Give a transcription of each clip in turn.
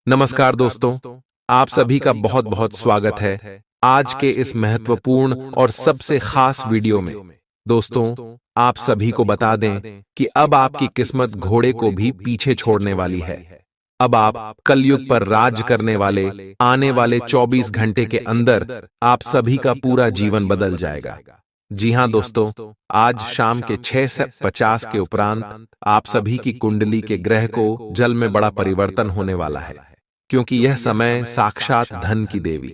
नमस्कार दोस्तों, आप सभी का बहुत बहुत स्वागत है आज के इस महत्वपूर्ण और सबसे खास वीडियो में। दोस्तों, आप सभी को बता दें कि अब आपकी किस्मत घोड़े को भी पीछे छोड़ने वाली है। अब आप कलयुग पर राज करने वाले आने वाले 24 घंटे के अंदर आप सभी का पूरा जीवन बदल जाएगा। जी हां दोस्तों, आज शाम के 6:50 के उपरांत आप सभी की कुंडली के ग्रह को जल में बड़ा परिवर्तन होने वाला है, क्योंकि यह समय साक्षात धन की देवी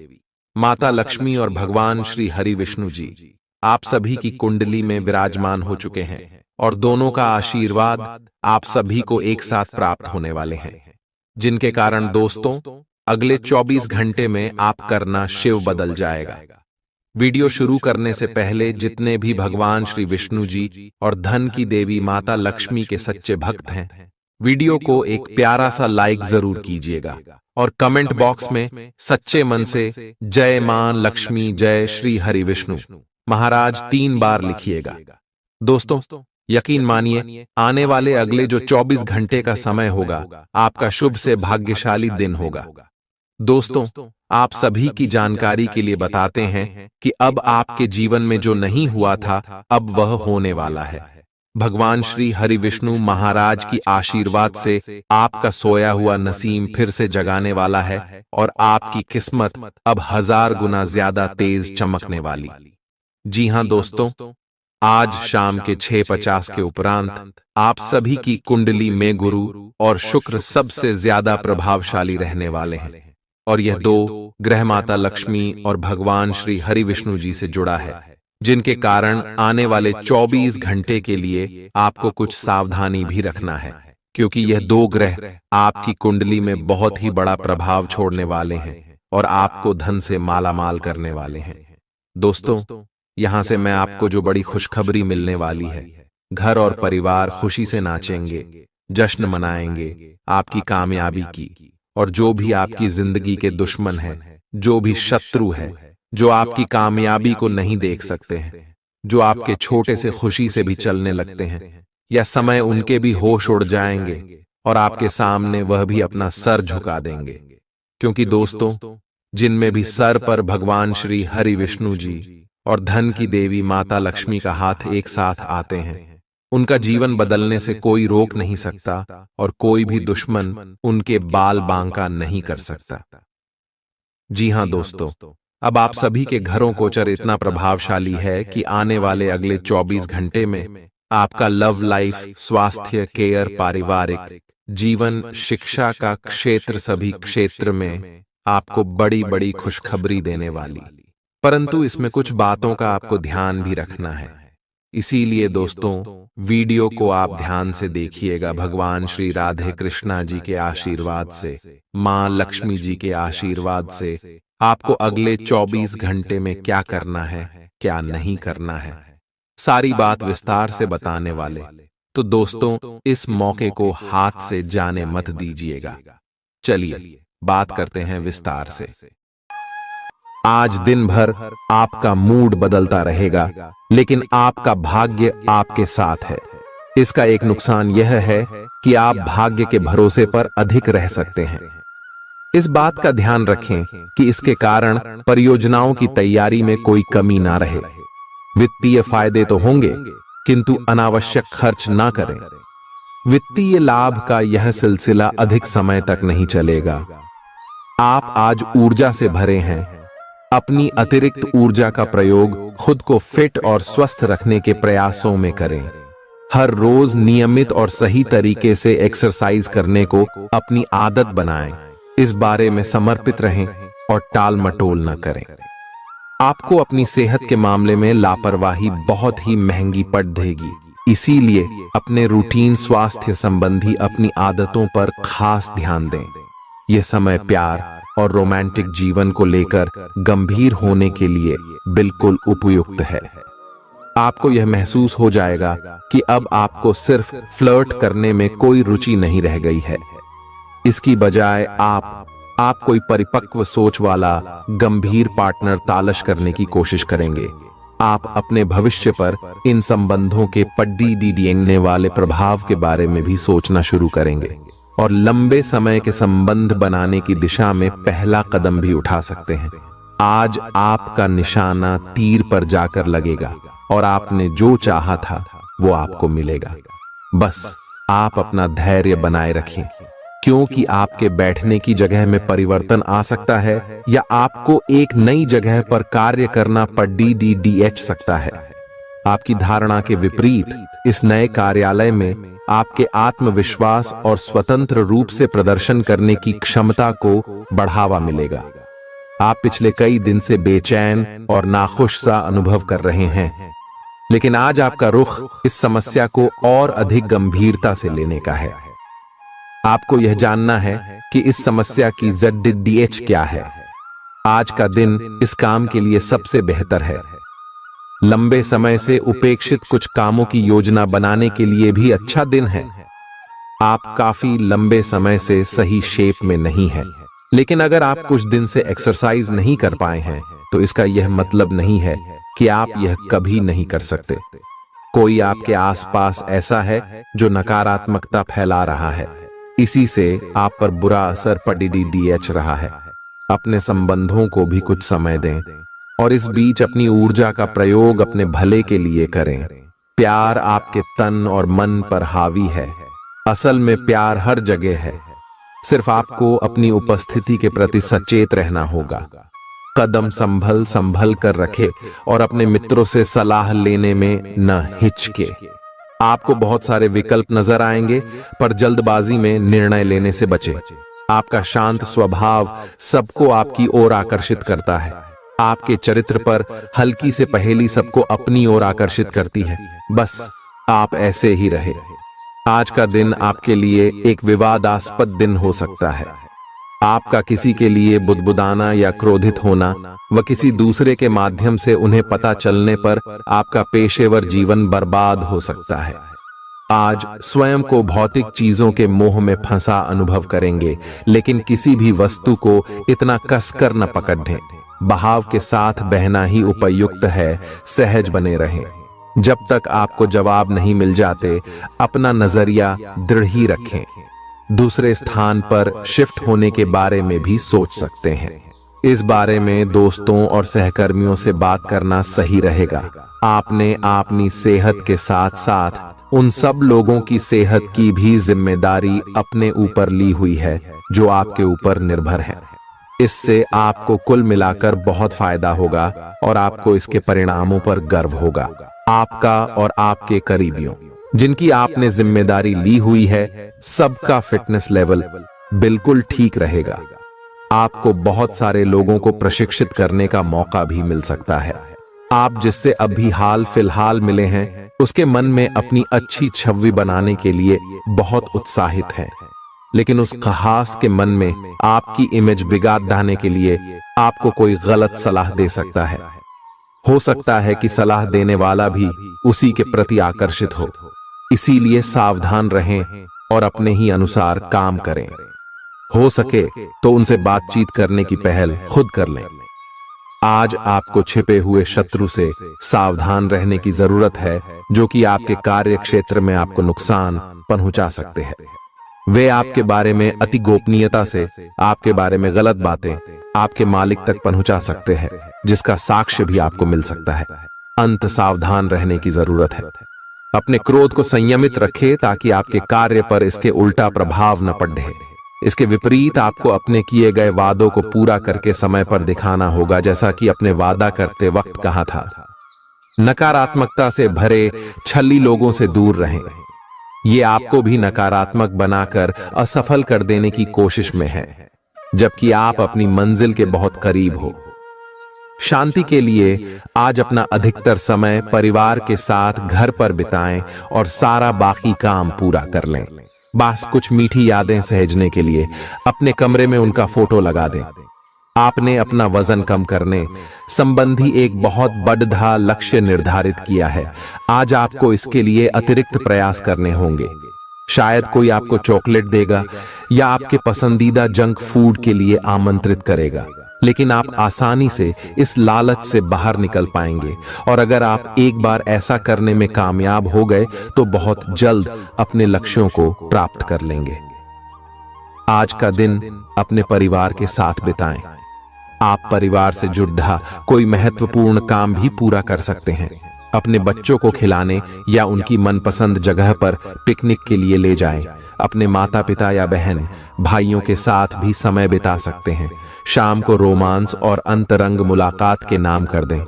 माता लक्ष्मी और भगवान श्री हरि विष्णु जी आप सभी की कुंडली में विराजमान हो चुके हैं और दोनों का आशीर्वाद आप सभी को एक साथ प्राप्त होने वाले हैं, जिनके कारण दोस्तों अगले 24 घंटे में आप करना शिव बदल जाएगा। वीडियो शुरू करने से पहले जितने भी भगवान श्री विष्णु जी और धन की देवी माता लक्ष्मी के सच्चे भक्त हैं, वीडियो को एक प्यारा सा लाइक जरूर कीजिएगा और कमेंट बॉक्स में सच्चे मन से जय मां लक्ष्मी, जय श्री हरि विष्णु महाराज 3 बार लिखिएगा। दोस्तों, यकीन मानिए आने वाले अगले जो 24 घंटे का समय होगा आपका शुभ से भाग्यशाली दिन होगा। दोस्तों, आप सभी की जानकारी के लिए बताते हैं कि अब आपके जीवन में जो नहीं हुआ था अब वह होने वाला है। भगवान श्री हरि विष्णु महाराज की आशीर्वाद से आपका सोया हुआ नसीम फिर से जगाने वाला है और आपकी किस्मत अब 1000 गुना ज्यादा तेज चमकने वाली। जी हां दोस्तों, आज शाम के 6:50 के उपरांत आप सभी की कुंडली में गुरु और शुक्र सबसे ज्यादा प्रभावशाली रहने वाले हैं और यह 2 ग्रह माता लक्ष्मी और भगवान श्री हरि विष्णु जी से जुड़ा है, जिनके कारण आने वाले 24 घंटे के लिए आपको कुछ सावधानी भी रखना है, क्योंकि यह 2 ग्रह आपकी कुंडली में बहुत ही बड़ा प्रभाव छोड़ने वाले हैं और आपको धन से मालामाल करने वाले हैं। दोस्तों, यहां से मैं आपको जो बड़ी खुशखबरी मिलने वाली है, घर और परिवार खुशी से नाचेंगे, जश्न मनाएंगे आपकी कामयाबी की, और जो भी आपकी जिंदगी के दुश्मन हैं, जो भी शत्रु है, जो आपकी कामयाबी को नहीं देख सकते हैं, जो आपके छोटे से खुशी से भी चलने लगते हैं, या समय उनके भी होश उड़ जाएंगे और आपके सामने वह भी अपना सर झुका देंगे, क्योंकि दोस्तों जिनमें भी सर पर भगवान श्री हरि विष्णु जी और धन की देवी माता लक्ष्मी का हाथ एक साथ आते हैं, उनका जीवन बदलने से कोई रोक नहीं सकता और कोई भी दुश्मन उनके बाल बांका नहीं कर सकता। जी हां दोस्तों, अब आप सभी के घरों गोचर इतना प्रभावशाली है कि आने वाले अगले 24 घंटे में आपका लव लाइफ, स्वास्थ्य, केयर, पारिवारिक जीवन, शिक्षा का क्षेत्र, सभी क्षेत्र में आपको बड़ी बड़ी खुशखबरी देने वाली। परंतु इसमें कुछ बातों का आपको ध्यान भी रखना है, इसीलिए दोस्तों वीडियो को आप ध्यान से देखिएगा। भगवान श्री राधे कृष्णा जी के आशीर्वाद से, मां लक्ष्मी जी के आशीर्वाद से आपको अगले 24 घंटे में क्या करना है, क्या नहीं करना है, सारी बात विस्तार से बताने वाले। तो दोस्तों इस मौके को हाथ से जाने मत दीजिएगा। चलिए बात करते हैं विस्तार से। आज दिन भर आपका मूड बदलता रहेगा, लेकिन आपका भाग्य आपके साथ है। इसका एक नुकसान यह है कि आप भाग्य के भरोसे पर अधिक रह सकते हैं। इस बात का ध्यान रखें कि इसके कारण परियोजनाओं की तैयारी में कोई कमी ना रहे। वित्तीय फायदे तो होंगे, किंतु अनावश्यक खर्च ना करें। वित्तीय लाभ का यह सिलसिला अधिक समय तक नहीं चलेगा। आप आज ऊर्जा से भरे हैं। अपनी अतिरिक्त ऊर्जा का प्रयोग खुद को फिट और स्वस्थ रखने के प्रयासों में करें। हर रोज नियमित और सही तरीके से एक्सरसाइज करने को अपनी आदत बनाएं। इस बारे में समर्पित रहें और टाल मटोल न करें। आपको अपनी सेहत के मामले में लापरवाही बहुत ही महंगी पड़ देगी, इसीलिए अपने रूटीन स्वास्थ्य संबंधी अपनी आदतों पर खास ध्यान दें। यह समय प्यार और रोमांटिक जीवन को लेकर गंभीर होने के लिए बिल्कुल उपयुक्त है। आपको यह महसूस हो जाएगा कि अब आपको सिर्फ फ्लर्ट करने में कोई रुचि नहीं रह गई है। इसकी बजाय आप कोई परिपक्व सोच वाला गंभीर पार्टनर तलाश करने की कोशिश करेंगे। आप अपने भविष्य पर इन संबंधों के पड्डी डीडीएंगने वाले प्रभाव के बारे में भी सोचना शुरू करेंगे। और लंबे समय के संबंध बनाने की दिशा में पहला कदम भी उठा सकते हैं। आज आपका निशाना तीर पर जाकर लगेगा और आपने जो चाहा था वो आपको मिलेगा। बस आप अपना धैर्य बनाए रखें, क्योंकि आपके बैठने की जगह में परिवर्तन आ सकता है या आपको एक नई जगह पर कार्य करना पड़ DDDH सकता है। आपकी धारणा के विपरीत इस नए कार्यालय में आपके आत्मविश्वास और स्वतंत्र रूप से प्रदर्शन करने की क्षमता को बढ़ावा मिलेगा। आप पिछले कई दिन से बेचैन और नाखुश सा अनुभव कर रहे हैं, लेकिन आज आपका रुख इस समस्या को और अधिक गंभीरता से लेने का है। आपको यह जानना है कि इस समस्या की ZDDH क्या है। आज का दिन इस काम के लिए सबसे बेहतर है। लंबे समय से उपेक्षित कुछ कामों की योजना बनाने के लिए भी अच्छा दिन है। आप काफी लंबे समय से सही शेप में नहीं हैं, लेकिन अगर आप कुछ दिन से एक्सरसाइज नहीं कर पाए हैं तो इसका यह मतलब नहीं है कि आप यह कभी नहीं कर सकते। कोई आपके आसपास ऐसा है जो नकारात्मकता फैला रहा है, इसी से आप पर बुरा असर पड़ DDDH रहा है। अपने संबंधों को भी कुछ समय दें और इस बीच अपनी ऊर्जा का प्रयोग अपने भले के लिए करें। प्यार आपके तन और मन पर हावी है। असल में प्यार हर जगह है, सिर्फ आपको अपनी उपस्थिति के प्रति सचेत रहना होगा। कदम संभल संभल कर रखे और अपने मित्रों से सलाह लेने में न हिचके। आपको बहुत सारे विकल्प नजर आएंगे, पर जल्दबाजी में निर्णय लेने से बचें। आपका शांत स्वभाव सबको आपकी ओर आकर्षित करता है। आपके चरित्र पर हल्की से पहेली सबको अपनी ओर आकर्षित करती है। बस आप ऐसे ही रहे। आज का दिन आपके लिए एक विवादास्पद दिन हो सकता है। आपका किसी के लिए बुदबुदाना या क्रोधित होना व किसी दूसरे के माध्यम से उन्हें पता चलने पर आपका पेशेवर जीवन बर्बाद हो सकता है। आज स्वयं को भौतिक चीजों के मोह में फंसा अनुभव करेंगे, लेकिन किसी भी वस्तु को इतना कसकर न पकड़ें। बहाव के साथ बहना ही उपयुक्त है। सहज बने रहें। जब तक आपको जवाब नहीं मिल जाते, अपना नजरिया दृढ़ ही रखें। दूसरे स्थान पर शिफ्ट होने के बारे में भी सोच सकते हैं। इस बारे में दोस्तों और सहकर्मियों से बात करना सही रहेगा। आपने अपनी सेहत के साथ साथ उन सब लोगों की सेहत की भी जिम्मेदारी अपने ऊपर ली हुई है जो आपके ऊपर निर्भर हैं। इससे आपको कुल मिलाकर बहुत फायदा होगा और आपको इसके परिणामों पर गर्व होगा। आपका और आपके करीबियों जिनकी आपने जिम्मेदारी ली हुई है, सबका फिटनेस लेवल बिल्कुल ठीक रहेगा। आपको बहुत सारे लोगों को प्रशिक्षित करने का मौका भी मिल सकता है। आप जिससे अभी हाल फिलहाल मिले हैं, उसके मन में अपनी अच्छी छवि बनाने के लिए बहुत उत्साहित हैं, लेकिन उस खास के मन में आपकी इमेज बिगाड़ डालने के लिए आपको कोई गलत सलाह दे सकता है। हो सकता है कि सलाह देने वाला भी उसी के प्रति आकर्षित हो। इसीलिए सावधान रहें और अपने ही अनुसार काम करें। हो सके तो उनसे बातचीत करने की पहल खुद कर लें। आज आपको छिपे हुए शत्रु से सावधान रहने की जरूरत है, जो कि आपके कार्य क्षेत्र में आपको नुकसान पहुंचा सकते हैं। वे आपके बारे में अति गोपनीयता से आपके बारे में गलत बातें आपके मालिक तक पहुंचा सकते हैं, जिसका साक्ष्य भी आपको मिल सकता है। अंत सावधान रहने की जरूरत है। अपने क्रोध को संयमित रखें ताकि आपके कार्य पर इसके उल्टा प्रभाव न पड़े। इसके विपरीत आपको अपने किए गए वादों को पूरा करके समय पर दिखाना होगा, जैसा कि अपने वादा करते वक्त कहा था। नकारात्मकता से भरे छली लोगों से दूर रहें। ये आपको भी नकारात्मक बनाकर असफल कर देने की कोशिश में है, जबकि आप अपनी मंजिल के बहुत करीब हो। शांति के लिए आज अपना अधिकतर समय परिवार के साथ घर पर बिताएं और सारा बाकी काम पूरा कर लें। बस कुछ मीठी यादें सहेजने के लिए अपने कमरे में उनका फोटो लगा दें। आपने अपना वजन कम करने संबंधी एक बहुत बड़ा लक्ष्य निर्धारित किया है। आज आपको इसके लिए अतिरिक्त प्रयास करने होंगे। शायद कोई आपको चॉकलेट देगा या आपके पसंदीदा जंक फूड के लिए आमंत्रित करेगा, लेकिन आप आसानी से इस लालच से बाहर निकल पाएंगे। और अगर आप एक बार ऐसा करने में कामयाब हो गए तो बहुत जल्द अपने लक्ष्यों को प्राप्त कर लेंगे। आज का दिन अपने परिवार के साथ बिताएं। आप परिवार से जुड़ा कोई महत्वपूर्ण काम भी पूरा कर सकते हैं। अपने बच्चों को खिलाने या उनकी मनपसंद जगह पर पिकनिक के लिए ले जाएं। अपने माता पिता या बहन भाइयों के साथ भी समय बिता सकते हैं। शाम को रोमांस और अंतरंग मुलाकात के नाम कर दें।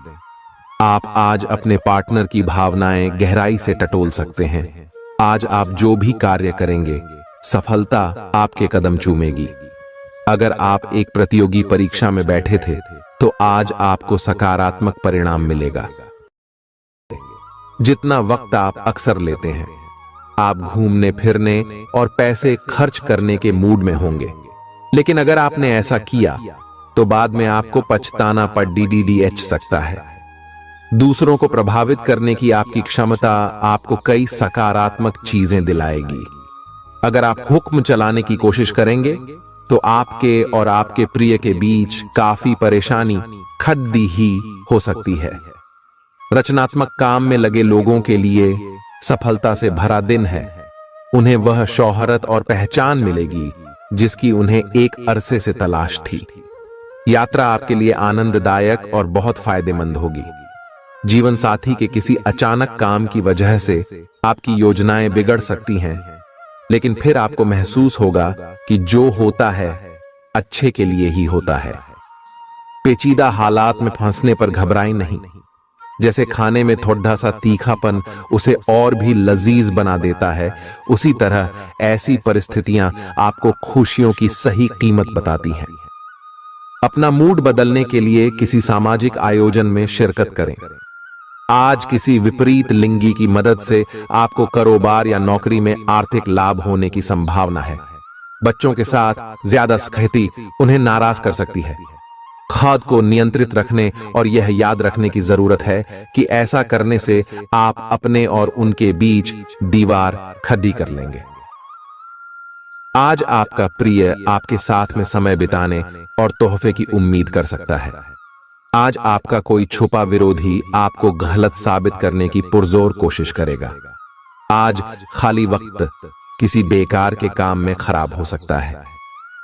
आप आज अपने पार्टनर की भावनाएं गहराई से टटोल सकते हैं। आज आप जो भी कार्य करेंगे, सफलता आपके कदम चूमेगी। अगर आप एक प्रतियोगी परीक्षा में बैठे थे, तो आज आपको सकारात्मक परिणाम मिलेगा। जितना वक्त आप अक्सर लेते हैं, आप घूमने फिरने और पैसे खर्च करने के मूड में होंगे। लेकिन अगर आपने ऐसा किया, तो बाद में आपको पछताना पड़ सकता है। दूसरों को प्रभावित करने की आपकी क्षमता आपको कई सकारात्मक चीजें दिलाएगी। अगर आप हुक्म चलाने की कोशिश करेंगे, तो आपके और आपके प्रिय के बीच काफी परेशानी खड़ी ही हो सकती है। रचनात्मक काम में लगे लोगों के लिए सफलता से भरा दिन है। उन्हें वह शोहरत और पहचान मिलेगी जिसकी उन्हें एक अरसे से तलाश थी। यात्रा आपके लिए आनंददायक और बहुत फायदेमंद होगी। जीवन साथी के किसी अचानक काम की वजह से आपकी योजनाएं बिगड़ सकती हैं, लेकिन फिर आपको महसूस होगा कि जो होता है अच्छे के लिए ही होता है। पेचीदा हालात में फंसने पर घबराएं नहीं। जैसे खाने में थोड़ा सा तीखापन उसे और भी लजीज बना देता है, उसी तरह ऐसी परिस्थितियां आपको खुशियों की सही कीमत बताती हैं। अपना मूड बदलने के लिए किसी सामाजिक आयोजन में शिरकत करें। आज किसी विपरीत लिंगी की मदद से आपको कारोबार या नौकरी में आर्थिक लाभ होने की संभावना है। बच्चों के साथ ज्यादा सख्ती उन्हें नाराज कर सकती है। खुद को नियंत्रित रखने और यह याद रखने की जरूरत है कि ऐसा करने से आप अपने और उनके बीच दीवार खड़ी कर लेंगे। आज आपका प्रिय आपके साथ में समय बिताने और तोहफे की उम्मीद कर सकता है। आज आपका कोई छुपा विरोधी आपको गलत साबित करने की पुरजोर कोशिश करेगा। आज खाली वक्त किसी बेकार के काम में खराब हो सकता है।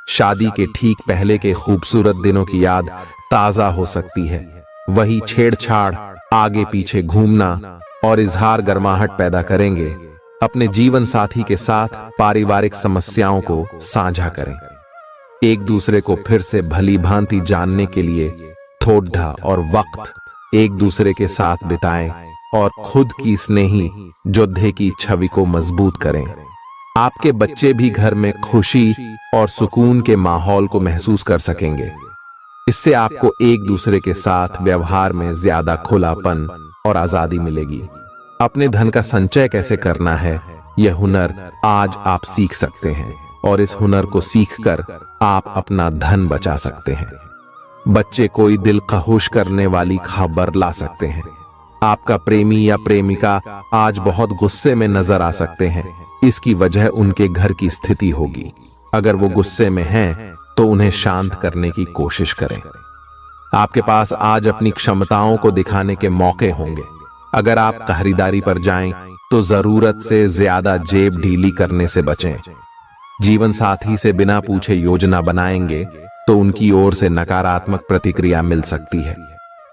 शादी के ठीक पहले के खूबसूरत दिनों की याद ताजा हो सकती है। वही छेड़छाड़, आगे पीछे घूमना और इजहार गर्माहट पैदा करेंगे। अपने जीवन साथी के साथ पारिवारिक समस्याओं को साझा करें। एक दूसरे को फिर से भली भांति जानने के लिए थोड़ा और वक्त एक दूसरे के साथ बिताएं और खुद की स्नेही योद्धे की छवि को मजबूत करें। आपके बच्चे भी घर में खुशी और सुकून के माहौल को महसूस कर सकेंगे। इससे आपको एक दूसरे के साथ व्यवहार में ज्यादा खुलापन और आजादी मिलेगी। अपने धन का संचय कैसे करना है, यह हुनर आज आप सीख सकते हैं और इस हुनर को सीखकर आप अपना धन बचा सकते हैं। बच्चे कोई दिल खुश करने वाली खबर ला सकते हैं। आपका प्रेमी या प्रेमिका आज बहुत गुस्से में नजर आ सकते हैं। इसकी वजह उनके घर की स्थिति होगी। अगर वो गुस्से में हैं, तो उन्हें शांत करने की कोशिश करें। आपके पास आज अपनी क्षमताओं को दिखाने के मौके होंगे। अगर आप खरीदारी पर जाएं, तो जरूरत से ज्यादा जेब ढीली करने से बचें। जीवन साथी से बिना पूछे योजना बनाएंगे, तो उनकी ओर से नकारात्मक प्रतिक्रिया मिल सकती है।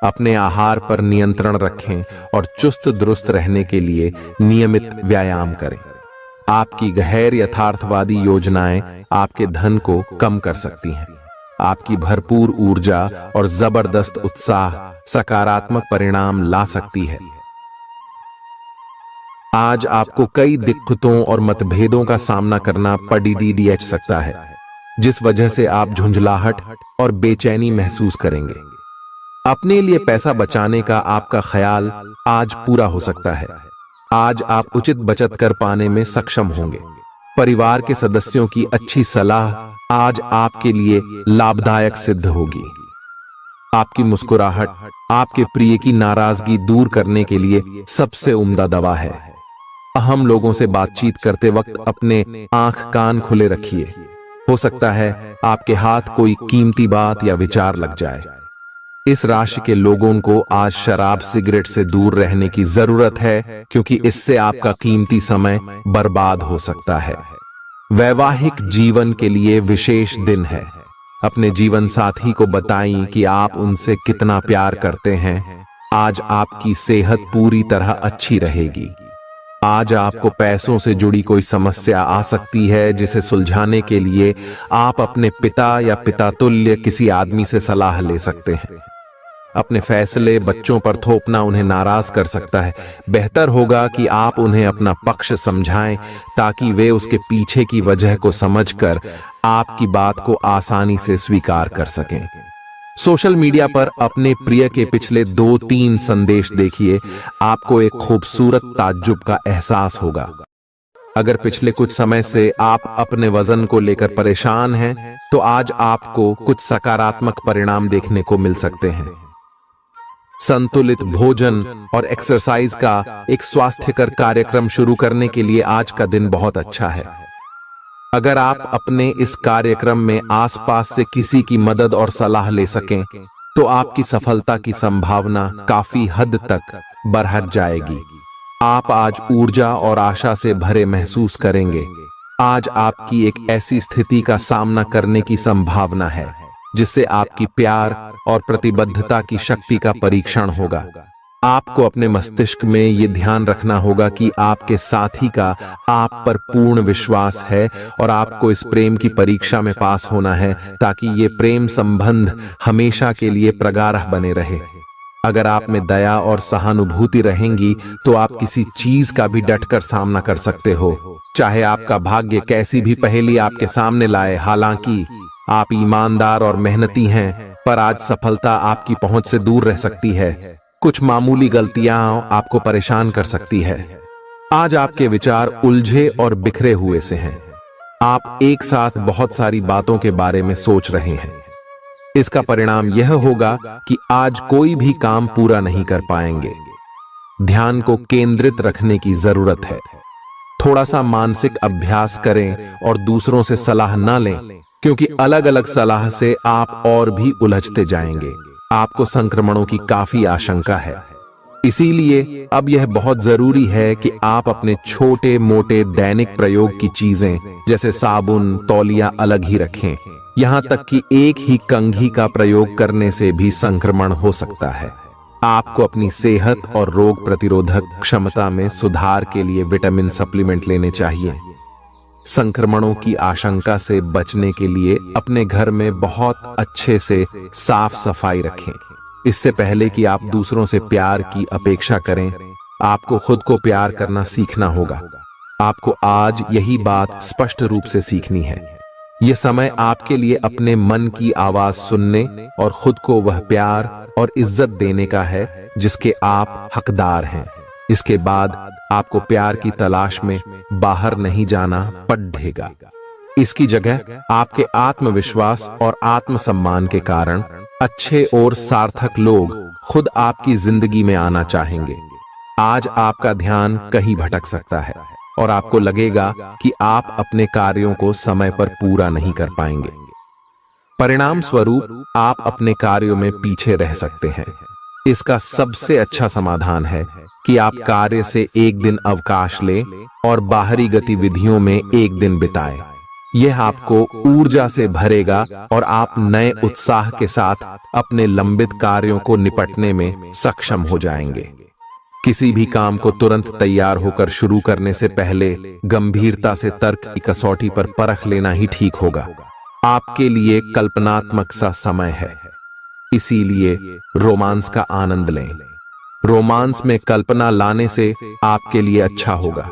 अपने आहार पर नियंत्रण रखें और चुस्त दुरुस्त रहने के लिए नियमित व्यायाम करें। आपकी गैर यथार्थवादी योजनाएं आपके धन को कम कर सकती हैं। आपकी भरपूर ऊर्जा और जबरदस्त उत्साह सकारात्मक परिणाम ला सकती है। आज आपको कई दिक्कतों और मतभेदों का सामना करना पड़ सकता है, जिस वजह से आप झुंझलाहट और बेचैनी महसूस करेंगे। अपने लिए पैसा बचाने का आपका ख्याल आज पूरा हो सकता है। आज आप उचित बचत कर पाने में सक्षम होंगे। परिवार के सदस्यों की अच्छी सलाह आज आपके लिए लाभदायक सिद्ध होगी। आपकी मुस्कुराहट आपके प्रिय की नाराजगी दूर करने के लिए सबसे उम्दा दवा है। अहम लोगों से बातचीत करते वक्त अपने आंख कान खुले रखिए। हो सकता है आपके हाथ कोई कीमती बात या विचार लग जाए। इस राशि के लोगों को आज शराब सिगरेट से दूर रहने की जरूरत है, क्योंकि इससे आपका कीमती समय बर्बाद हो सकता है। वैवाहिक जीवन के लिए विशेष दिन है। अपने जीवन साथी को बताएं कि आप उनसे कितना प्यार करते हैं। आज आपकी सेहत पूरी तरह अच्छी रहेगी। आज आपको पैसों से जुड़ी कोई समस्या आ सकती है, जिसे सुलझाने के लिए आप अपने पिता या पिता तुल्य किसी आदमी से सलाह ले सकते हैं। अपने फैसले बच्चों पर थोपना उन्हें नाराज कर सकता है। बेहतर होगा कि आप उन्हें अपना पक्ष समझाएं, ताकि वे उसके पीछे की वजह को समझकर आपकी बात को आसानी से स्वीकार कर सकें। सोशल मीडिया पर अपने प्रिय के पिछले 2-3 संदेश देखिए, आपको एक खूबसूरत ताज्जुब का एहसास होगा। अगर पिछले कुछ समय से आप अपने वजन को लेकर परेशान हैं, तो आज आपको कुछ सकारात्मक परिणाम देखने को मिल सकते हैं। संतुलित भोजन और एक्सरसाइज का एक स्वास्थ्यकर कार्यक्रम शुरू करने के लिए आज का दिन बहुत अच्छा है। अगर आप अपने इस कार्यक्रम में आसपास से किसी की मदद और सलाह ले सकें, तो आपकी सफलता की संभावना काफी हद तक बढ़ जाएगी। आप आज ऊर्जा और आशा से भरे महसूस करेंगे। आज आपकी एक ऐसी स्थिति का सामना करने की संभावना है जिससे आपकी प्यार और प्रतिबद्धता की शक्ति का परीक्षण होगा। आपको अपने मस्तिष्क में यह ध्यान रखना होगा कि आपके साथी का आप पर पूर्ण विश्वास है और आपको इस प्रेम की परीक्षा में पास होना है, ताकि ये प्रेम संबंध हमेशा के लिए प्रगाढ़ बने रहे। अगर आप में दया और सहानुभूति रहेंगी, तो आप किसी चीज का भी डटकर सामना कर सकते हो, चाहे आपका भाग्य कैसी भी पहेली आपके सामने लाए। हालांकि आप ईमानदार और मेहनती हैं, पर आज सफलता आपकी पहुंच से दूर रह सकती है। कुछ मामूली गलतियां आपको परेशान कर सकती है। आज आपके विचार उलझे और बिखरे हुए से हैं। आप एक साथ बहुत सारी बातों के बारे में सोच रहे हैं। इसका परिणाम यह होगा कि आज कोई भी काम पूरा नहीं कर पाएंगे। ध्यान को केंद्रित रखने की जरूरत है। थोड़ा सा मानसिक अभ्यास करें और दूसरों से सलाह न लें, क्योंकि अलग अलग सलाह से आप और भी उलझते जाएंगे। आपको संक्रमणों की काफी आशंका है, इसीलिए अब यह बहुत जरूरी है कि आप अपने छोटे मोटे दैनिक प्रयोग की चीजें जैसे साबुन, तौलिया अलग ही रखें। यहां तक कि एक ही कंघी का प्रयोग करने से भी संक्रमण हो सकता है। आपको अपनी सेहत और रोग प्रतिरोधक क्षमता में सुधार के लिए विटामिन सप्लीमेंट लेने चाहिए। संक्रमणों की आशंका से बचने के लिए अपने घर में बहुत अच्छे से साफ सफाई रखें। इससे पहले कि आप दूसरों से प्यार की अपेक्षा करें, आपको खुद को प्यार करना सीखना होगा। आपको आज यही बात स्पष्ट रूप से सीखनी है। यह समय आपके लिए अपने मन की आवाज सुनने और खुद को वह प्यार और इज्जत देने का है जिसके आप हकदार हैं। इसके बाद आपको प्यार की तलाश में बाहर नहीं जाना पड़ेगा। इसकी जगह आपके आत्मविश्वास और आत्मसम्मान के कारण अच्छे और सार्थक लोग खुद आपकी जिंदगी में आना चाहेंगे। आज आपका ध्यान कहीं भटक सकता है और आपको लगेगा कि आप अपने कार्यों को समय पर पूरा नहीं कर पाएंगे। परिणाम स्वरूप आप अपने कार्यों में पीछे रह सकते हैं। इसका सबसे अच्छा समाधान है कि आप कार्य से एक दिन अवकाश लें और बाहरी गतिविधियों में एक दिन बिताएं। यह आपको ऊर्जा से भरेगा और आप नए उत्साह के साथ अपने लंबित कार्यों को निपटने में सक्षम हो जाएंगे। किसी भी काम को तुरंत तैयार होकर शुरू करने से पहले गंभीरता से तर्क की कसौटी पर परख लेना ही ठीक होगा। आपके लिए कल्पनात्मक सा समय है, इसीलिए रोमांस का आनंद लें। रोमांस में कल्पना लाने से आपके लिए अच्छा होगा,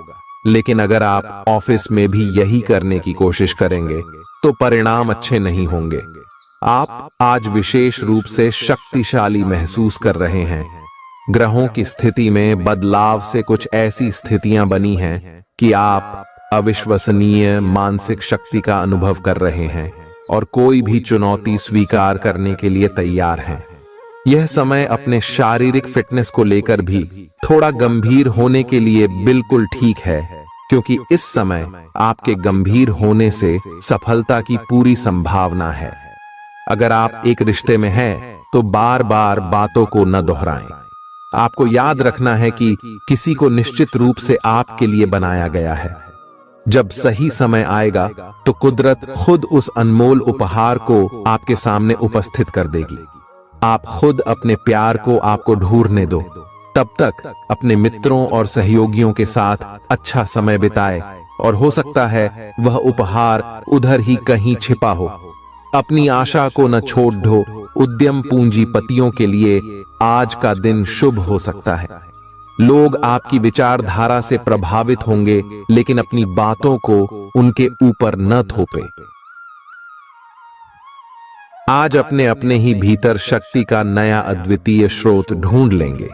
लेकिन अगर आप ऑफिस में भी यही करने की कोशिश करेंगे तो परिणाम अच्छे नहीं होंगे। आप आज विशेष रूप से शक्तिशाली महसूस कर रहे हैं। ग्रहों की स्थिति में बदलाव से कुछ ऐसी स्थितियां बनी हैं कि आप अविश्वसनीय मानसिक शक्ति का अनुभव कर रहे हैं और कोई भी चुनौती स्वीकार करने के लिए तैयार हैं। यह समय अपने शारीरिक फिटनेस को लेकर भी थोड़ा गंभीर होने के लिए बिल्कुल ठीक है, क्योंकि इस समय आपके गंभीर होने से सफलता की पूरी संभावना है। अगर आप एक रिश्ते में हैं, तो बार बार बातों को न दोहराएं। आपको याद रखना है कि किसी को निश्चित रूप से आपके लिए बनाया गया है। जब सही समय आएगा तो कुदरत खुद उस अनमोल उपहार को आपके सामने उपस्थित कर देगी। आप खुद अपने प्यार को आपको ढूंढने दो। तब तक अपने मित्रों और सहयोगियों के साथ अच्छा समय बिताए, और हो सकता है वह उपहार उधर ही कहीं छिपा हो। अपनी आशा को न छोड़ दो। उद्यम पूंजीपतियों के लिए आज का दिन शुभ हो सकता है। लोग आपकी विचारधारा से प्रभावित होंगे, लेकिन अपनी बातों को उनके ऊपर न थोपे। आज अपने अपने ही भीतर शक्ति का नया अद्वितीय स्रोत ढूंढ लेंगे,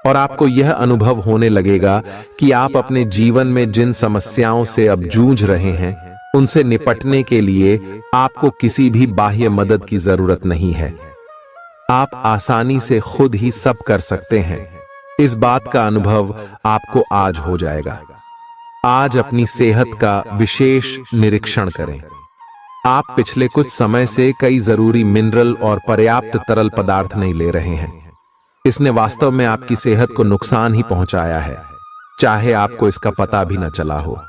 और आपको यह अनुभव होने लगेगा कि आप अपने जीवन में जिन समस्याओं से अब जूझ रहे हैं, उनसे निपटने के लिए आपको किसी भी बाह्य मदद की जरूरत नहीं है। आप आसानी से खुद ही सब कर सकते हैं। इस बात का अनुभव आपको आज हो जाएगा। आज अपनी सेहत का विशेष निरीक्षण करें। आप पिछले कुछ समय से कई जरूरी मिनरल और पर्याप्त तरल पदार्थ नहीं ले रहे हैं। इसने वास्तव में आपकी सेहत को नुकसान ही पहुंचाया है, चाहे आपको इसका पता भी न चला हो।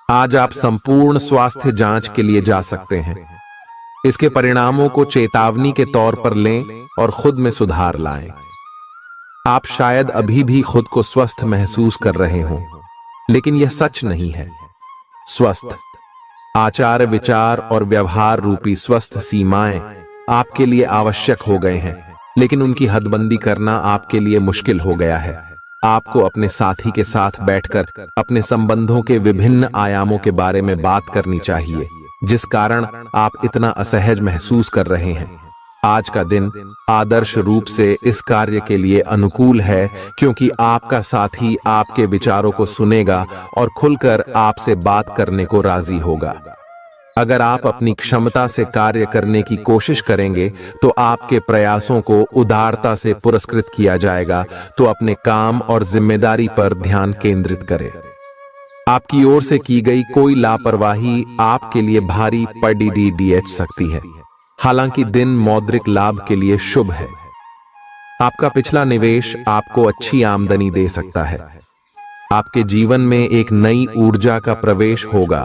आज आप संपूर्ण स्वास्थ्य जांच के लिए जा सकते हैं। इसके परिणामों को चेतावनी के तौर पर लें और खुद में सुधार लाएं। आप शायद अभी भी खुद को स्वस्थ महसूस कर रहे हों, लेकिन यह सच नहीं है। स्वस्थ आचार, विचार और व्यवहार रूपी स्वस्थ सीमाएं आपके लिए आवश्यक हो गए हैं, लेकिन उनकी हदबंदी करना आपके लिए मुश्किल हो गया है। आपको अपने साथी के साथ बैठकर अपने संबंधों के विभिन्न आयामों के बारे में बात करनी चाहिए, जिस कारण आप इतना असहज महसूस कर रहे हैं। आज का दिन आदर्श रूप से इस कार्य के लिए अनुकूल है, क्योंकि आपका साथी आपके विचारों को सुनेगा और खुलकर आपसे बात करने को राजी होगा। अगर आप अपनी क्षमता से कार्य करने की कोशिश करेंगे तो आपके प्रयासों को उदारता से पुरस्कृत किया जाएगा। तो अपने काम और जिम्मेदारी पर ध्यान केंद्रित करें। आपकी ओर से की गई कोई लापरवाही आपके लिए भारी पड़ सकती है। हालांकि दिन मौद्रिक लाभ के लिए शुभ है। आपका पिछला निवेश आपको अच्छी आमदनी दे सकता है। आपके जीवन में एक नई ऊर्जा का प्रवेश होगा,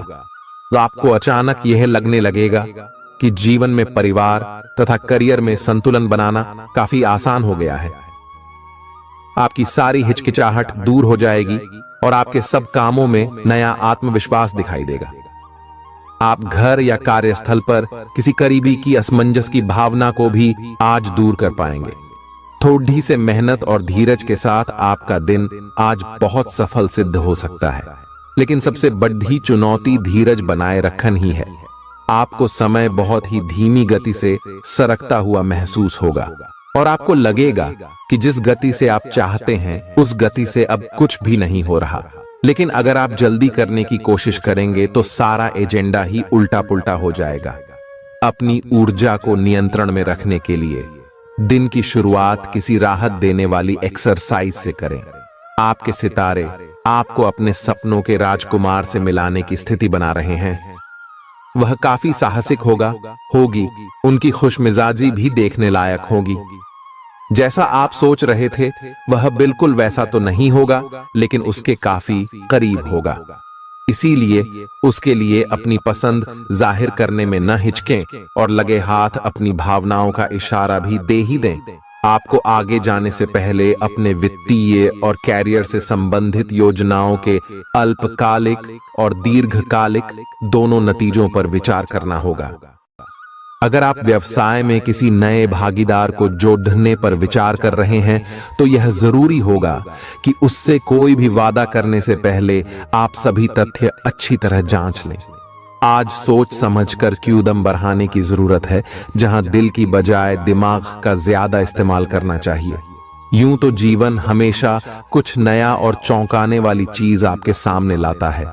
तो आपको अचानक यह लगने लगेगा कि जीवन में परिवार तथा करियर में संतुलन बनाना काफी आसान हो गया है। आपकी सारी हिचकिचाहट दूर हो जाएगी और आपके सब कामों में नया आत्मविश्वास दिखाई देगा। आप घर या कार्यस्थल पर किसी करीबी की असमंजस की भावना को भी आज दूर कर पाएंगे। थोड़ी से मेहनत और धीरज के साथ आपका दिन आज बहुत सफल सिद्ध हो सकता है, लेकिन सबसे बड़ी चुनौती धीरज बनाए रखना ही है। आपको समय बहुत ही धीमी गति से सरकता हुआ महसूस होगा और आपको लगेगा कि जिस गति से आप चाहते हैं उस गति से अब कुछ भी नहीं हो रहा। लेकिन अगर आप जल्दी करने की कोशिश करेंगे तो सारा एजेंडा ही उल्टा पुल्टा हो जाएगा। अपनी ऊर्जा को नियंत्रण में रखने के लिए दिन की शुरुआत किसी राहत देने वाली एक्सरसाइज से करें। आपके सितारे आपको अपने सपनों के राजकुमार से मिलाने की स्थिति बना रहे हैं। वह काफी साहसिक होगी। उनकी खुशमिजाजी भी देखने लायक होगी। जैसा आप सोच रहे थे वह बिल्कुल वैसा तो नहीं होगा, लेकिन उसके काफी करीब होगा। इसीलिए उसके लिए अपनी पसंद जाहिर करने में न हिचकें और लगे हाथ अपनी भावनाओं का इशारा भी दे ही दें। आपको आगे जाने से पहले अपने वित्तीय और कैरियर से संबंधित योजनाओं के अल्पकालिक और दीर्घकालिक दोनों नतीजों पर विचार करना होगा। अगर आप व्यवसाय में किसी नए भागीदार को जोड़ने पर विचार कर रहे हैं तो यह जरूरी होगा कि उससे कोई भी वादा करने से पहले आप सभी तथ्य अच्छी तरह जांच लें। आज सोच समझकर कदम बढ़ाने की जरूरत है, जहां दिल की बजाय दिमाग का ज्यादा इस्तेमाल करना चाहिए। यूं तो जीवन हमेशा कुछ नया और चौंकाने वाली चीज आपके सामने लाता है,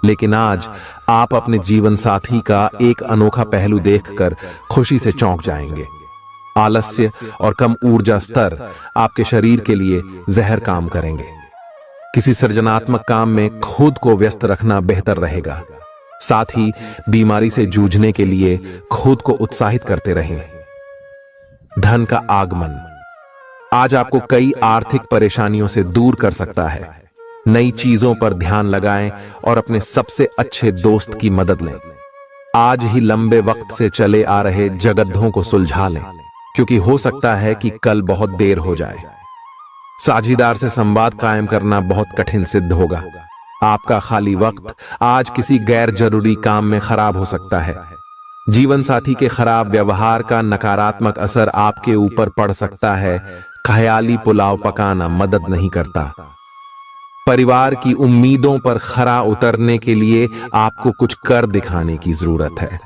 लेकिन आज आप अपने जीवन साथी का एक अनोखा पहलू देखकर खुशी से चौंक जाएंगे। आलस्य और कम ऊर्जा स्तर आपके शरीर के लिए जहर काम करेंगे। किसी सृजनात्मक काम में खुद को व्यस्त रखना बेहतर रहेगा। साथ ही बीमारी से जूझने के लिए खुद को उत्साहित करते रहें। धन का आगमन आज आपको कई आर्थिक परेशानियों से दूर कर सकता है। नई चीजों पर ध्यान लगाएं और अपने सबसे अच्छे दोस्त की मदद लें। आज ही लंबे वक्त से चले आ रहे जगद्धों को सुलझा लें, क्योंकि हो सकता है कि कल बहुत देर हो जाए। साझीदार से संवाद कायम करना बहुत कठिन सिद्ध होगा। आपका खाली वक्त आज किसी गैर जरूरी काम में खराब हो सकता है। जीवन साथी के खराब व्यवहार का नकारात्मक असर आपके ऊपर पड़ सकता है। ख्याली पुलाव पकाना मदद नहीं करता। परिवार की उम्मीदों पर खरा उतरने के लिए आपको कुछ कर दिखाने की जरूरत है।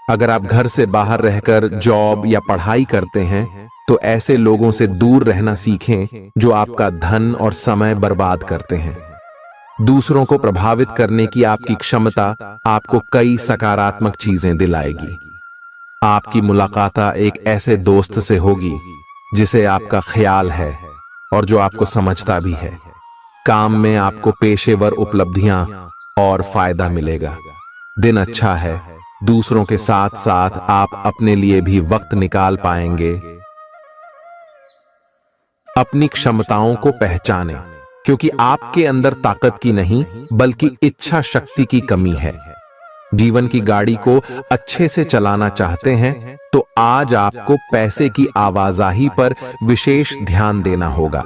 अगर आप घर से बाहर रहकर जॉब या पढ़ाई करते हैं तो ऐसे लोगों से दूर रहना सीखें जो आपका धन और समय बर्बाद करते हैं। दूसरों को प्रभावित करने की आपकी क्षमता आपको कई सकारात्मक चीजें दिलाएगी। आपकी मुलाकात एक ऐसे दोस्त से होगी जिसे आपका ख्याल है और जो आपको समझता भी है। काम में आपको पेशेवर उपलब्धियां और फायदा मिलेगा। दिन अच्छा है। दूसरों के साथ साथ आप अपने लिए भी वक्त निकाल पाएंगे। अपनी क्षमताओं को पहचानें, क्योंकि आपके अंदर ताकत की नहीं बल्कि इच्छा शक्ति की कमी है। जीवन की गाड़ी को अच्छे से चलाना चाहते हैं तो आज आपको पैसे की आवाजाही पर विशेष ध्यान देना होगा।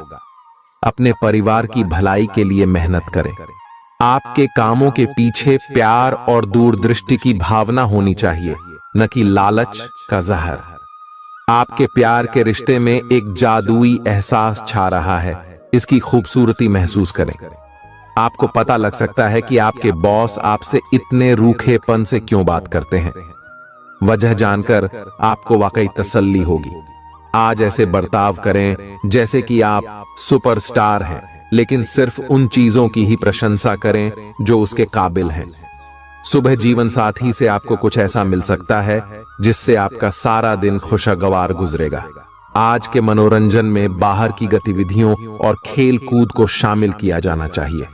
अपने परिवार की भलाई के लिए मेहनत करें। आपके कामों के पीछे प्यार और दूरदृष्टि की भावना होनी चाहिए, न कि लालच का जहर। आपके प्यार के रिश्ते में एक जादुई एहसास छा रहा है। इसकी खूबसूरती महसूस करें। आपको पता लग सकता है कि आपके बॉस आपसे इतने रूखेपन से क्यों बात करते हैं। वजह जानकर आपको वाकई तसल्ली होगी। आज ऐसे बर्ताव करें जैसे कि आप सुपरस्टार हैं, लेकिन सिर्फ उन चीजों की ही प्रशंसा करें जो उसके काबिल हैं। सुबह जीवन साथी से आपको कुछ ऐसा मिल सकता है जिससे आपका सारा दिन खुशगवार गुजरेगा। आज के मनोरंजन में बाहर की गतिविधियों और खेल कूद को शामिल किया जाना चाहिए।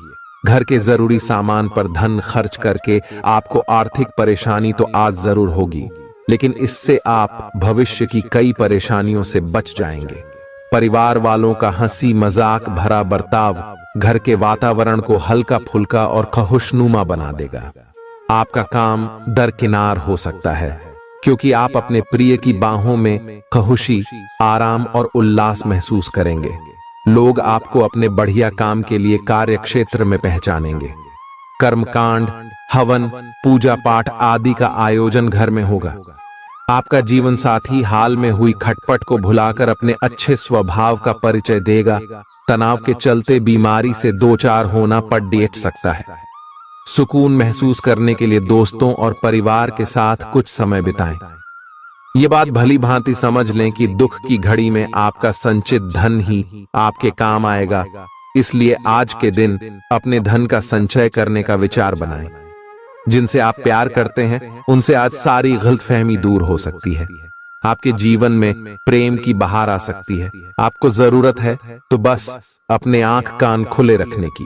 घर के जरूरी सामान पर धन खर्च करके आपको आर्थिक परेशानी तो आज जरूर होगी, लेकिन इससे आप भविष्य की कई परेशानियों से बच जाएंगे। परिवार वालों का हंसी मजाक भरा बर्ताव घर के वातावरण को हल्का फुल्का और खुशनुमा बना देगा। आपका काम दरकिनार हो सकता है, क्योंकि आप अपने प्रिय की बाहों में खुशी, आराम और उल्लास महसूस करेंगे। लोग आपको अपने बढ़िया काम के लिए कार्य क्षेत्र में पहचानेंगे। कर्मकांड, हवन, पूजा पाठ आदि का आयोजन घर में होगा। आपका जीवन साथी हाल में हुई खटपट को भुलाकर अपने अच्छे स्वभाव का परिचय देगा। तनाव के चलते बीमारी से दो चार होना पर डेट सकता है। सुकून महसूस करने के लिए दोस्तों और परिवार के साथ कुछ समय बिताएं। ये बात भली भांति समझ लें कि दुख की घड़ी में आपका संचित धन ही आपके काम आएगा। इसलिए आज के दिन अपने धन का संचय करने का विचार बनाएं। जिनसे आप प्यार करते हैं उनसे आज सारी गलतफहमी दूर हो सकती है। आपके जीवन में प्रेम की बहार आ सकती है। आपको जरूरत है तो बस अपने आंख कान खुले रखने की।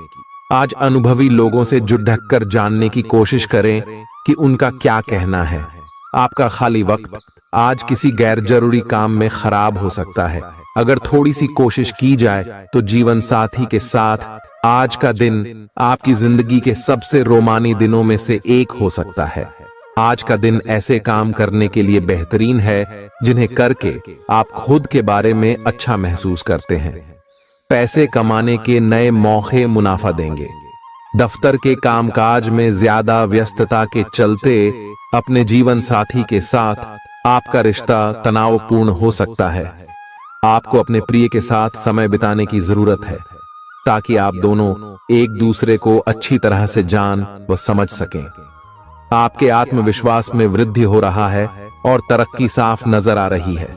आज अनुभवी लोगों से जुट ढक कर जानने की कोशिश करें कि उनका क्या कहना है। आपका खाली वक्त आज किसी गैर जरूरी काम में खराब हो सकता है। अगर थोड़ी सी कोशिश की जाए तो जीवन साथी के साथ आज का दिन आपकी जिंदगी के सबसे रोमानी दिनों में से एक हो सकता है। आज का दिन ऐसे काम करने के लिए बेहतरीन है जिन्हें करके आप खुद के बारे में अच्छा महसूस करते हैं। पैसे कमाने के नए मौके मुनाफा देंगे। दफ्तर के कामकाज में ज्यादा व्यस्तता के चलते अपने जीवन साथी के साथ आपका रिश्ता तनावपूर्ण हो सकता है। आपको अपने प्रिय के साथ समय बिताने की जरूरत है ताकि आप दोनों एक दूसरे को अच्छी तरह से जान व समझ सकें। आपके आत्मविश्वास में वृद्धि हो रहा है और तरक्की साफ नजर आ रही है।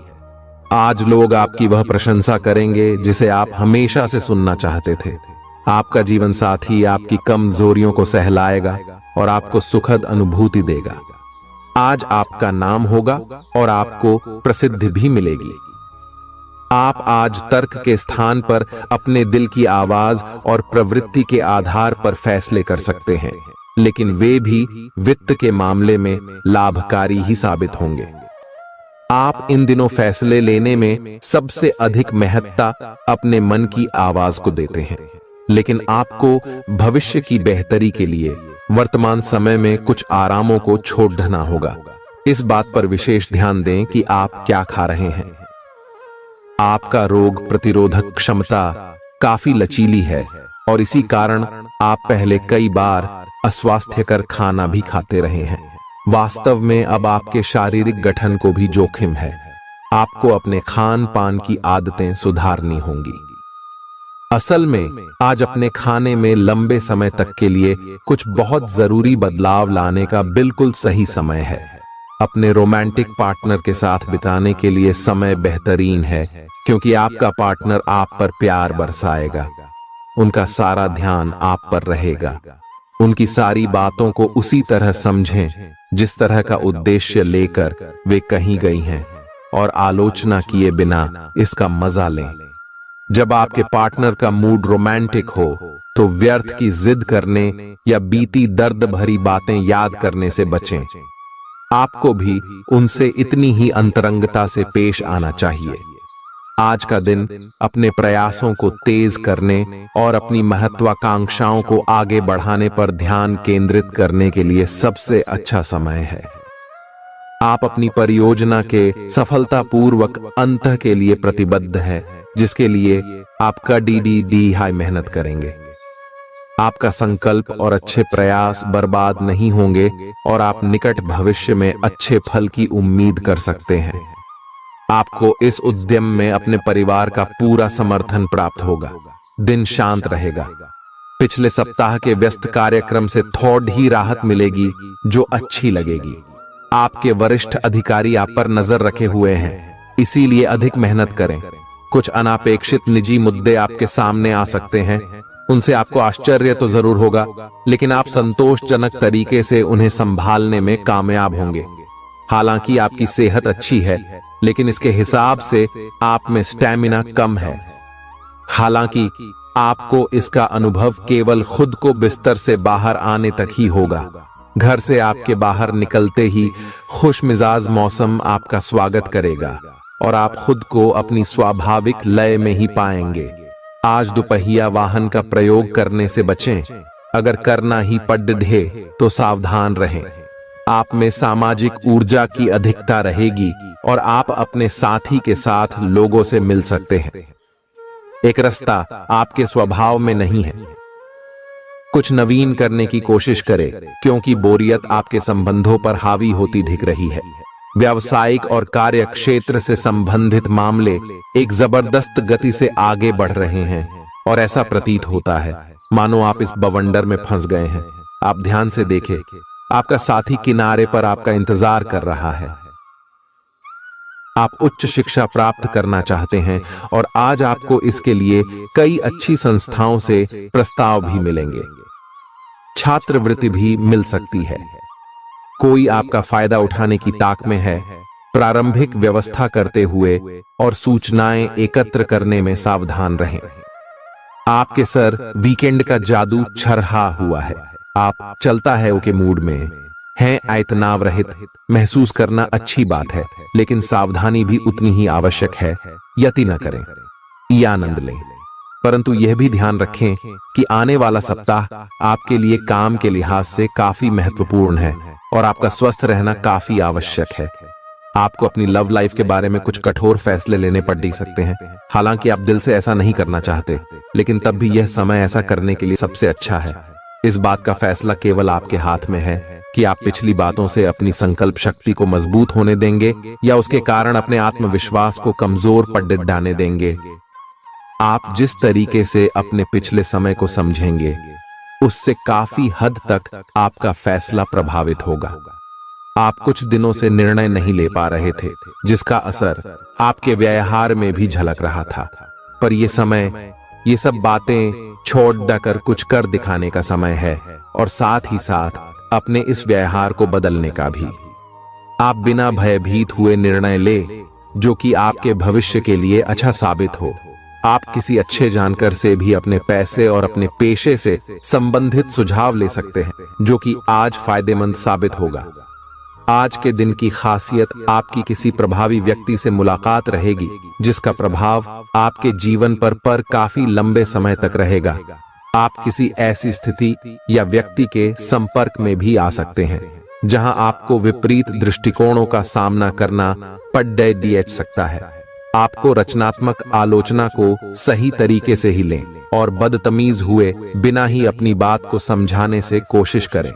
आज लोग आपकी वह प्रशंसा करेंगे जिसे आप हमेशा से सुनना चाहते थे। आपका जीवन साथी आपकी कमजोरियों को सहलाएगा और आपको सुखद अनुभूति देगा। आज आपका नाम होगा और आपको प्रसिद्धि भी मिलेगी। आप आज तर्क के स्थान पर अपने दिल की आवाज और प्रवृत्ति के आधार पर फैसले कर सकते हैं, लेकिन वे भी वित्त के मामले में लाभकारी ही साबित होंगे। आप इन दिनों फैसले लेने में सबसे अधिक महत्ता अपने मन की आवाज को देते हैं। लेकिन आपको भविष्य की बेहतरी के लिए वर्तमान समय में कुछ आरामों को छोड़ना होगा। इस बात पर विशेष ध्यान दें कि आप क्या खा रहे हैं। आपका रोग प्रतिरोधक क्षमता काफी लचीली है और इसी कारण आप पहले कई बार अस्वास्थ्यकर खाना भी खाते रहे हैं। वास्तव में अब आपके शारीरिक गठन को भी जोखिम है। आपको अपने खान पान की आदतें सुधारनी होंगी। असल में आज अपने खाने में लंबे समय तक के लिए कुछ बहुत जरूरी बदलाव लाने का बिल्कुल सही समय है। अपने रोमांटिक पार्टनर के साथ बिताने के लिए समय बेहतरीन है, क्योंकि आपका पार्टनर आप पर प्यार बरसाएगा। उनका सारा ध्यान आप पर रहेगा। उनकी सारी बातों को उसी तरह समझें जिस तरह का उद्देश्य लेकर वे कहीं गई हैं, और आलोचना किए बिना इसका मजा लें। जब आपके पार्टनर का मूड रोमांटिक हो तो व्यर्थ की जिद करने या बीती दर्द भरी बातें याद करने से बचें। आपको भी उनसे इतनी ही अंतरंगता से पेश आना चाहिए। आज का दिन अपने प्रयासों को तेज करने और अपनी महत्वाकांक्षाओं को आगे बढ़ाने पर ध्यान केंद्रित करने के लिए सबसे अच्छा समय है। आप अपनी परियोजना के सफलतापूर्वक अंत के लिए प्रतिबद्ध हैं, जिसके लिए आपका डी हाई मेहनत करेंगे। आपका संकल्प और अच्छे प्रयास बर्बाद नहीं होंगे और आप निकट भविष्य में अच्छे फल की उम्मीद कर सकते हैं। आपको इस उद्यम में अपने परिवार का पूरा समर्थन प्राप्त होगा। दिन शांत रहेगा। पिछले सप्ताह के व्यस्त कार्यक्रम से थोड़ी ही राहत मिलेगी, जो अच्छी लगेगी। आपके वरिष्ठ अधिकारी आप पर नजर रखे हुए हैं, इसीलिए अधिक मेहनत करें। कुछ अनापेक्षित निजी मुद्दे आपके सामने आ सकते हैं। उनसे आपको आश्चर्य तो जरूर होगा, लेकिन आप संतोषजनक तरीके से उन्हें संभालने में कामयाब होंगे। हालांकि आपकी सेहत अच्छी है, लेकिन इसके हिसाब से आप में स्टैमिना कम है। हालांकि आपको इसका अनुभव केवल खुद को बिस्तर से बाहर आने तक ही होगा। घर से आपके बाहर निकलते ही खुशमिजाज मौसम आपका स्वागत करेगा और आप खुद को अपनी स्वाभाविक लय में ही पाएंगे। आज दुपहिया वाहन का प्रयोग करने से बचें। अगर करना ही पड़े तो सावधान रहें। आप में सामाजिक ऊर्जा की अधिकता रहेगी और आप अपने साथी के साथ लोगों से मिल सकते हैं। एक रास्ता आपके स्वभाव में नहीं है। कुछ नवीन करने की कोशिश करें, क्योंकि बोरियत आपके संबंधों पर हावी होती दिख रही है। व्यावसायिक और कार्य क्षेत्र से संबंधित मामले एक जबरदस्त गति से आगे बढ़ रहे हैं और ऐसा प्रतीत होता है मानो आप इस बवंडर में फंस गए हैं। आप ध्यान से देखें, आपका साथी किनारे पर आपका इंतजार कर रहा है। आप उच्च शिक्षा प्राप्त करना चाहते हैं और आज आपको इसके लिए कई अच्छी संस्थाओं से प्रस्ताव भी मिलेंगे। छात्रवृत्ति भी मिल सकती है। कोई आपका फायदा उठाने की ताक में है। प्रारंभिक व्यवस्था करते हुए और सूचनाएं एकत्र करने में सावधान रहें। आपके सर वीकेंड का जादू छरहा हुआ है। आप चलता है के मूड में हैं। तनाव रहित महसूस करना अच्छी बात है, लेकिन सावधानी भी उतनी ही आवश्यक है। यति न करें, ये आनंद लें, परंतु यह भी ध्यान रखें कि आने वाला सप्ताह आपके लिए काम के लिहाज से काफी महत्वपूर्ण है और आपका स्वस्थ रहना काफी आवश्यक है। आपको अपनी लव लाइफ के बारे में कुछ कठोर फैसले लेने पड़ सकते हैं। हालांकि आप दिल से ऐसा नहीं करना चाहते, लेकिन तब भी यह समय ऐसा करने के लिए सबसे अच्छा है। इस बात का फैसला केवल आपके हाथ में है कि आप पिछली बातों से अपनी संकल्प शक्ति को मजबूत होने देंगे या उसके कारण अपने आत्मविश्वास को कमजोर पड़ डालने देंगे। आप जिस तरीके से अपने पिछले समय को समझेंगे, उससे काफी हद तक आपका फैसला प्रभावित होगा। आप कुछ दिनों से निर्णय नहीं ले पा रहे थे, जिसका असर आपके व्यवहार में भी झलक रहा था। पर यह समय, ये सब बातें छोड़ कर कुछ कर दिखाने का समय है और साथ ही साथ अपने इस व्यवहार को बदलने का भी। आप बिना भयभीत हुए निर्णय ले जो कि आपके भविष्य के लिए अच्छा साबित हो। आप किसी अच्छे जानकार से भी अपने पैसे और अपने पेशे से संबंधित सुझाव ले सकते हैं, जो कि आज फायदेमंद साबित होगा। आज के दिन की खासियत आपकी किसी प्रभावी व्यक्ति से मुलाकात रहेगी, जिसका प्रभाव आपके जीवन पर काफी लंबे समय तक रहेगा। आप किसी ऐसी स्थिति या व्यक्ति के संपर्क में भी आ सकते हैं जहां आपको विपरीत दृष्टिकोणों का सामना करना पड़ सकता है। आपको रचनात्मक आलोचना को सही तरीके से ही लें और बदतमीज हुए बिना ही अपनी बात को समझाने से कोशिश करें।